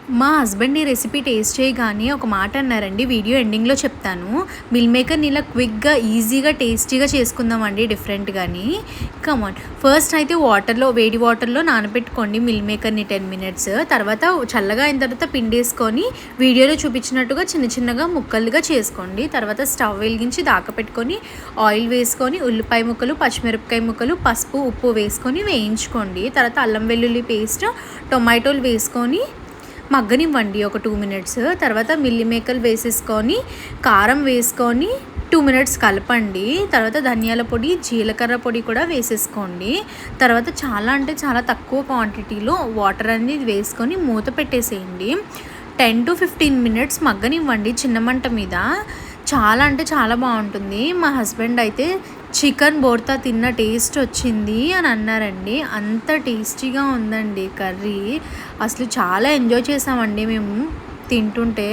మా హస్బెండ్ ఈ recipe taste చేయగానే ఒక మాట అన్నారండి. వీడియో ఎండింగ్‌లో చెప్తాను. మిల్ మేకర్‌ని ఇలా క్విక్‌గా, ఈజీగా, టేస్టీగా చేసుకుందామండి డిఫరెంట్‌గాని. Come on. ఫస్ట్ అయితే వేడి వాటర్‌లో నానబెట్టుకోండి మిల్ మేకర్‌ని 10 మినిట్స్. తర్వాత చల్లగా అయిన తర్వాత పిండేసుకొని వీడియోలో చూపించినట్టుగా చిన్న చిన్నగా ముక్కలుగా చేసుకోండి. తర్వాత స్టవ్ వెలిగించి దాకపెట్టుకొని ఆయిల్ వేసుకొని ఉల్లిపాయ ముక్కలు, పచ్చిమిరపకాయ ముక్కలు, పసుపు, ఉప్పు వేసుకొని వేయించుకోండి. తర్వాత అల్లం వెల్లుల్లి పేస్ట్, టొమాటోలు వేసుకొని మగ్గనివ్వండి ఒక 2 మినిట్స్. తర్వాత మిల్లీ మేకర్లు వేసేసుకొని కారం వేసుకొని 2 మినిట్స్ కలపండి. తర్వాత ధనియాల పొడి, జీలకర్ర పొడి కూడా వేసేసుకోండి. తర్వాత చాలా అంటే చాలా తక్కువ క్వాంటిటీలో వాటర్ అనేది వేసుకొని మూత పెట్టేసేయండి. 10-15 మినిట్స్ మగ్గనివ్వండి చిన్న మంట మీద. చాలా అంటే చాలా బాగుంటుంది. మా హస్బెండ్ అయితే చికెన్ బోర్తా తిన్న టేస్ట్ వచ్చింది అని అన్నారండి. అంత టేస్టీగా ఉందండి కర్రీ. అసలు చాలా ఎంజాయ్ చేసామండి మేము తింటుంటే.